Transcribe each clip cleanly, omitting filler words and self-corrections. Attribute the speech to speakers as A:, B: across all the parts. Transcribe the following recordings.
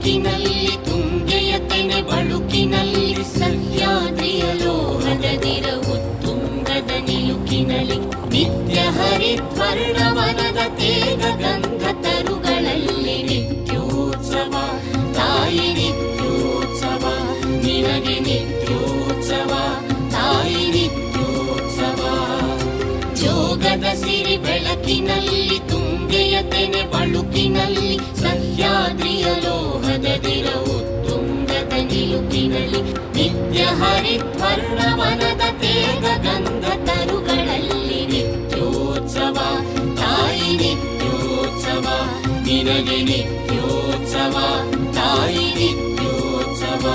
A: ಬೆಳಕಿನಲ್ಲಿ ತುಂಗೆಯ ತೆನೆ ಬಳುಕಿನಲ್ಲಿ ಸಹ್ಯಾದ್ರಿಯ ಲೋಹದದಿರ ಉತ್ತುಂಗದ ನಿಲುಕಿನಲ್ಲಿ ನಿತ್ಯ ಹರಿದ್ವರ್ಣವನದ ತೇಗ ಗಂಧ ತರುಗಳಲ್ಲಿ ನಿತ್ಯೋತ್ಸವ ತಾಯಿ ನಿತ್ಯೋತ್ಸವ ನಿನಗೆ ನಿತ್ಯೋತ್ಸವ ತಾಯಿ ನಿತ್ಯೋತ್ಸವ ಜೋಗದ ಸಿರಿ ಬೆಳಕಿನಲ್ಲಿ ತುಂಗೆಯ ತೆನೆ ಬಳುಕಿನಲ್ಲಿ ಸಹ್ಯಾದ್ರಿಯ ಲೋಹದದಿರ ಉತ್ತುಂಗದ ನಿಲುಕಿನಲ್ಲಿ ನಿತ್ಯ ಹರಿದ್ವರ್ಣವನದ ತೇಗ ಗಂಧ ತರುಗಳಲ್ಲಿ ನಿತ್ಯೋತ್ಸವ ತಾಯಿ ನಿತ್ಯೋತ್ಸವ ನಿನಗೆ ನಿತ್ಯೋತ್ಸವ ತಾಯಿ ನಿತ್ಯೋತ್ಸವ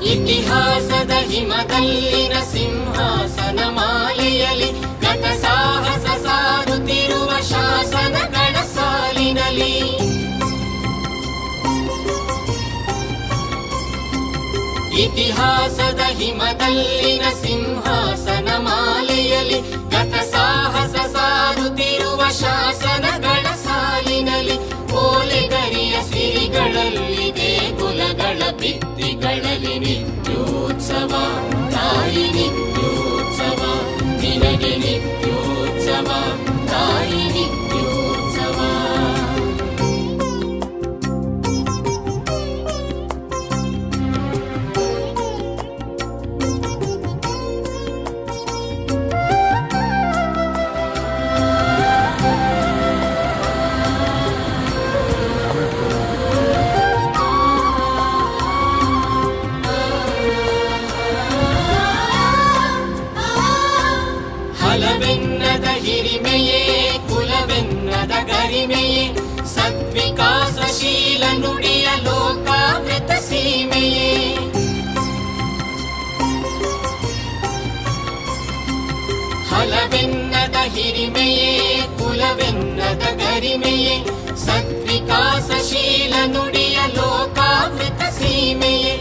A: ಇತಿಹಾಸದ ಹಿಮದಲ್ಲಿನ ಸಿಂಹಾಸನ ಮಾಲೆಯಲ್ಲಿ ಗತ ಸಾಹಸ ಸಾರುತ್ತಿರುವ ಶಾಸನಗಳ ಸಾಲಿನಲ್ಲಿ ಇತಿಹಾಸದ ಹಿಮದಲ್ಲಿನ ಸಿಂಹಾಸನ ಮಾಲೆಯಲ್ಲಿ ಗತ ಸಾಹಸ ಸಾರುತ್ತಿರುವ ಶಾಸನಗಳ ಸಾಲಿನಲ್ಲಿ ಓಲೆಗರಿಯ ಸಿರಿಗಳಲ್ಲಿ ದೇಗುಲಗಳ ಭಿತ್ತಿಗಳಲ್ಲಿ ನಿತ್ಯೋತ್ಸವ ತಾಯಿ ನಿತ್ಯೋತ್ಸವ ನಿನಗೆ ನಿತ್ಯೋತ್ಸವ ತಾಯಿ ನಿತ್ಯೋತ್ಸವ ಫಲವೆನ್ನದ ಹಿರಿಮೆಯೇ ಕುಲವೆನ್ನದ ಗರಿಮೆಯೇ ಸದ್ವಿಕಾಸಶೀಲ ನುಡಿಯ ಲೋಕಾವೃತ ಸೀಮೆಯೇ ಫಲವೆನ್ನದ ಹಿರಿಮೆಯೇ ಕುಲವೆನ್ನದ ಗರಿಮೆಯೇ ಸದ್ವಿಕಾಸಶೀಲ ನುಡಿಯ ಲೋಕಾವೃತ ಸೀಮೆಯೇ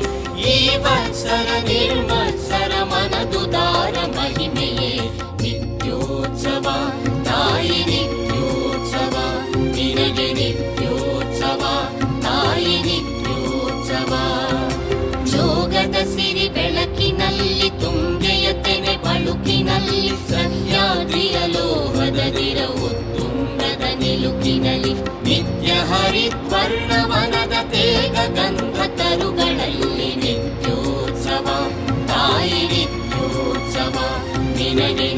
A: ಈ ವತ್ಸರ ನಿರ್ಮತ್ಸರ ಮನದುದಾರ ಮಹಿಮೆಯೇ ನಿತ್ಯೋತ್ಸವ ತಾಯಿ ನಿತ್ಯೋತ್ಸವ ನಿನಗೆ ನಿತ್ಯೋತ್ಸವ ತಾಯಿ ನಿತ್ಯೋತ್ಸವ ಜೋಗದ ಸಿರಿ ಬೆಳಕಿನಲ್ಲಿ ತುಂಗೆಯ ತೆನೆ ಬಳುಕಿನಲ್ಲಿ ಸಹ್ಯಾದ್ರಿಯ ಲೋಹದದಿರ ಉತ್ತುಂಗದ ನಿಲುಕಿನಲ್ಲಿ ನಿತ್ಯ ಹರಿದ್ವರ್ಣವನದ ತೇಗ ಗಂಧ ತರುಗಳಲ್ಲಿ ನಿತ್ಯೋತ್ಸವ ತಾಯಿ ನಿತ್ಯೋತ್ಸವ ನಿನಗೆ